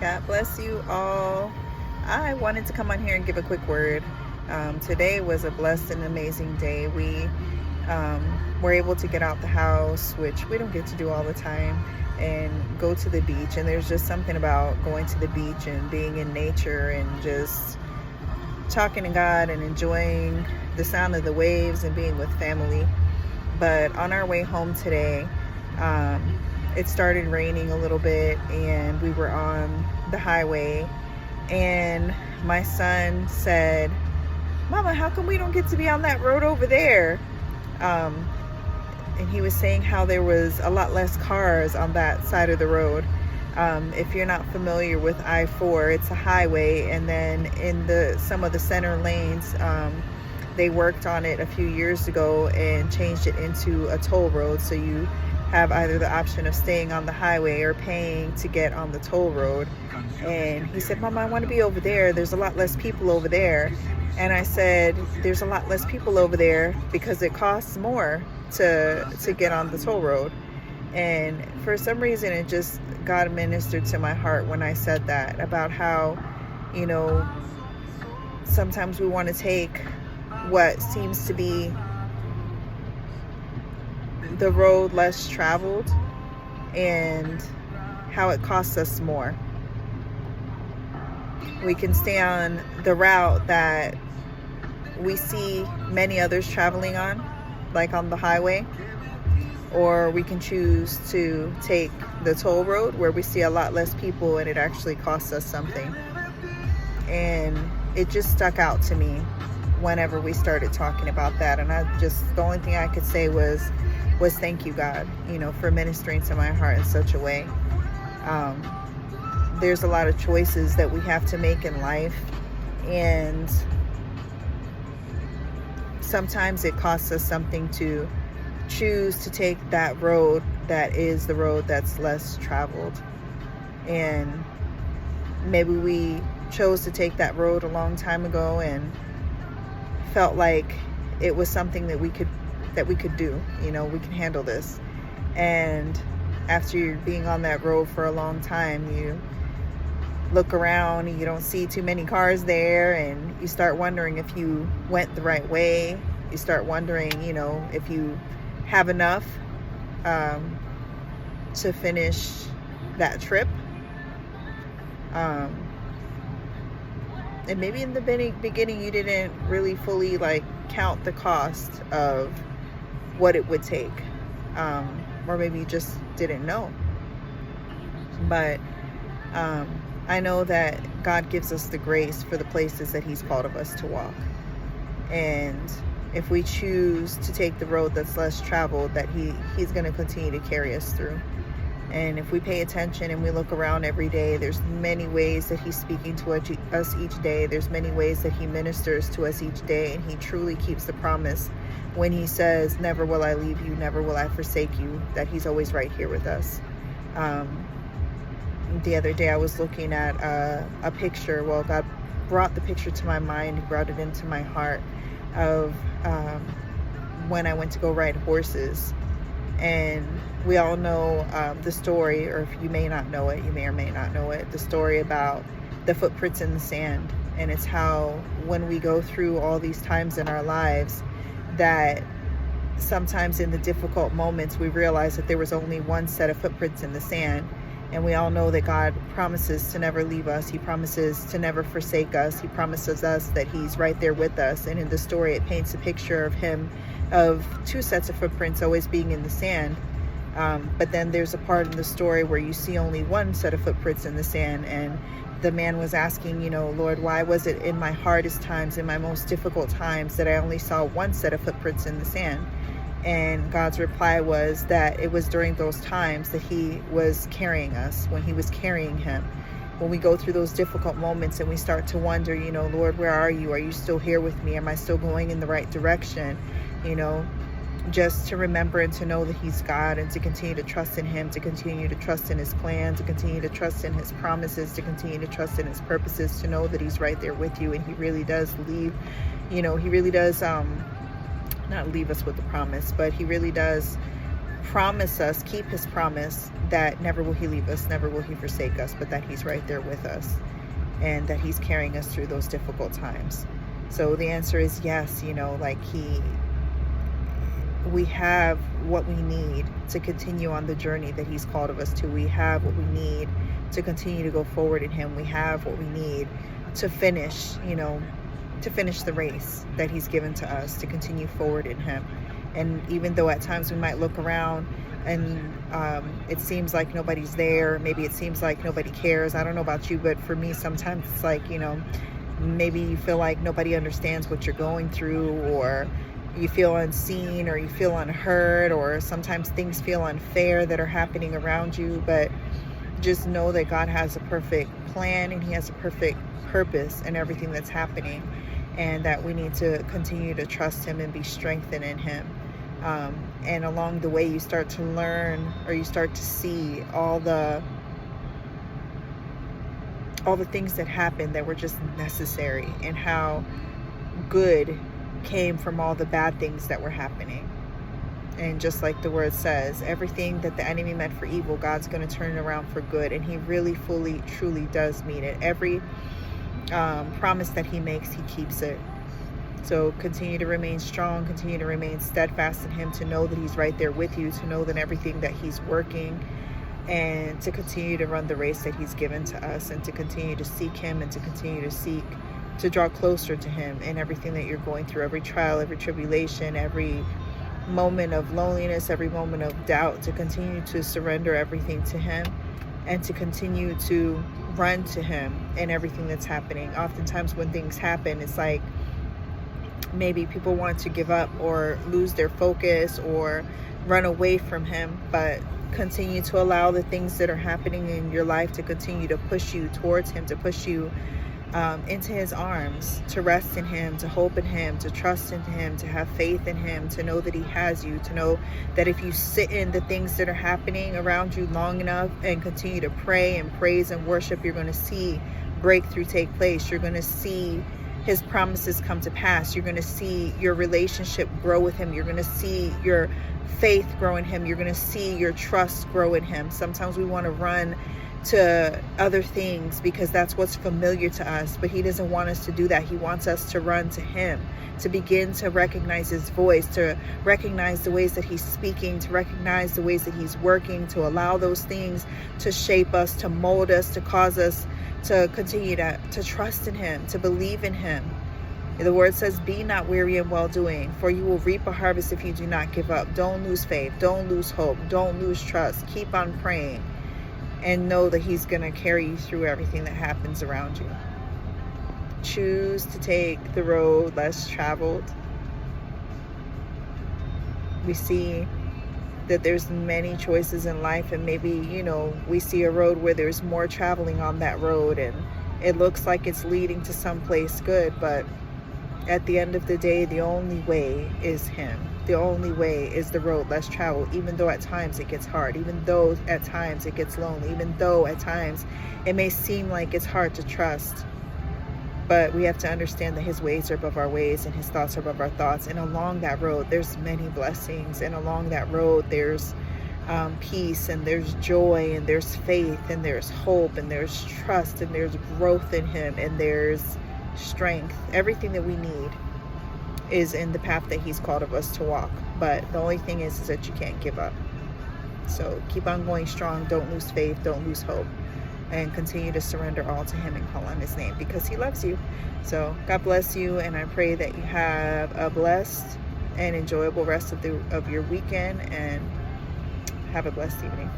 God bless you all. I wanted to come on here and give a quick word. Today was a blessed and amazing day. We were able to get out the house, which we don't get to do all the time, and go to the beach. And there's just something about going to the beach and being in nature and just talking to God and enjoying the sound of the waves and being with family. But on our way home today, it started raining a little bit, and we were on the highway, and my son said, "Mama, how come we don't get to be on that road over there?" And he was saying how there was a lot less cars on that side of the road. If you're not familiar with I-4, it's a highway, and then in some of the center lanes, they worked on it a few years ago and changed it into a toll road, so you have either the option of staying on the highway or paying to get on the toll road. And he said, "Mama, I want to be over there. There's a lot less people over there." And I said, "There's a lot less people over there because it costs more to get on the toll road." And for some reason, it just God ministered to my heart when I said that, about how, sometimes we want to take what seems to be the road less traveled and how it costs us more. We can stay on the route that we see many others traveling on, like on the highway, or we can choose to take the toll road where we see a lot less people and it actually costs us something. And it just stuck out to me whenever we started talking about that. And the only thing I could say was thank you, God, for ministering to my heart in such a way. There's a lot of choices that we have to make in life, and sometimes it costs us something to choose to take that road that is the road that's less traveled. And maybe we chose to take that road a long time ago and felt like it was something that we could do. We can handle this. And after being on that road for a long time, you look around and you don't see too many cars there, and you start wondering if you went the right way. You start wondering, if you have enough to finish that trip. And maybe in the beginning you didn't really fully count the cost of what it would take, or maybe you just didn't know. But I know that God gives us the grace for the places that He's called of us to walk, and if we choose to take the road that's less traveled, that He's going to continue to carry us through. And if we pay attention and we look around every day, there's many ways that He's speaking to us each day. There's many ways that He ministers to us each day, and He truly keeps the promise when He says, "Never will I leave you, never will I forsake you," that He's always right here with us. The other day I was looking at a picture. Well, God brought the picture to my mind. He brought it into my heart of when I went to go ride horses. And we all know the story, or if you may not know it, you may or may not know it, the story about the footprints in the sand. And it's how when we go through all these times in our lives, that sometimes in the difficult moments we realize that there was only one set of footprints in the sand. And we all know that God promises to never leave us. He promises to never forsake us. He promises us that He's right there with us. And in the story, it paints a picture of Him, of two sets of footprints always being in the sand. But then there's a part in the story where you see only one set of footprints in the sand. And the man was asking, "Lord, why was it in my hardest times, in my most difficult times, that I only saw one set of footprints in the sand?" And God's reply was that it was during those times that He was carrying us, when He was carrying him. When we go through those difficult moments and we start to wonder, "Lord, where are you? Are you still here with me? Am I still going in the right direction?" Just to remember and to know that He's God, and to continue to trust in Him, to continue to trust in His plan, to continue to trust in His promises, to continue to trust in His purposes, to know that He's right there with you. And He really does He really does not leave us with the promise, but He really does promise us, keep his promise that never will he leave us, never will he forsake us, but that he's right there with us and that he's carrying us through those difficult times. So the answer is yes, like we have what we need to continue on the journey that he's called of us to. We have what we need to continue to go forward in him. We have what we need to finish, to finish the race that he's given to us, to continue forward in him. And even though at times we might look around and it seems like nobody's there, maybe it seems like nobody cares. I don't know about you, but for me, sometimes it's like, maybe you feel like nobody understands what you're going through, or you feel unseen, or you feel unheard, or sometimes things feel unfair that are happening around you. But just know that God has a perfect plan and he has a perfect purpose in everything that's happening, and that we need to continue to trust him and be strengthened in him. And along the way, you start to learn, or you start to see all the things that happened that were just necessary, and how good came from all the bad things that were happening. And just like the word says, everything that the enemy meant for evil, God's going to turn it around for good, and he really fully truly does mean it. Every promise that he makes, he keeps it. So continue to remain strong, continue to remain steadfast in him, to know that he's right there with you, to know that everything that he's working, and to continue to run the race that he's given to us, and to continue to seek him, and to continue to draw closer to him in everything that you're going through, every trial, every tribulation, every moment of loneliness, every moment of doubt, to continue to surrender everything to him, and to continue to run to him in everything that's happening. Oftentimes when things happen, it's like maybe people want to give up or lose their focus or run away from him, but continue to allow the things that are happening in your life to continue to push you towards him, to push you into his arms, to rest in him, to hope in him, to trust in him, to have faith in him, to know that he has you, to know that if you sit in the things that are happening around you long enough and continue to pray and praise and worship, you're going to see breakthrough take place. You're going to see his promises come to pass. You're going to see your relationship grow with him. You're going to see your faith grow in him. You're going to see your trust grow in him. Sometimes we want to run to other things because that's what's familiar to us, but he doesn't want us to do that. He wants us to run to him, to begin to recognize his voice, to recognize the ways that he's speaking, to recognize the ways that he's working, to allow those things to shape us, to mold us, to cause us to continue to trust in him, to believe in him. The word says, be not weary in well-doing, for you will reap a harvest if you do not give up. Don't lose faith. Don't lose hope. Don't lose trust. Keep on praying, and know that he's going to carry you through everything that happens around you. Choose to take the road less traveled. We see that there's many choices in life, and maybe, we see a road where there's more traveling on that road, and it looks like it's leading to someplace good, but at the end of the day, the only way is him. The only way is the road less traveled, even though at times it gets hard, even though at times it gets lonely, even though at times it may seem like it's hard to trust. But we have to understand that his ways are above our ways and his thoughts are above our thoughts. And along that road, there's many blessings. And along that road, there's peace, and there's joy, and there's faith, and there's hope, and there's trust, and there's growth in him, and there's strength. Everything that we need is in the path that he's called of us to walk. But the only thing is that you can't give up. So keep on going strong. Don't lose faith. Don't lose hope. And continue to surrender all to him and call on his name, because he loves you. So God bless you, and I pray that you have a blessed and enjoyable rest of your weekend, and have a blessed evening.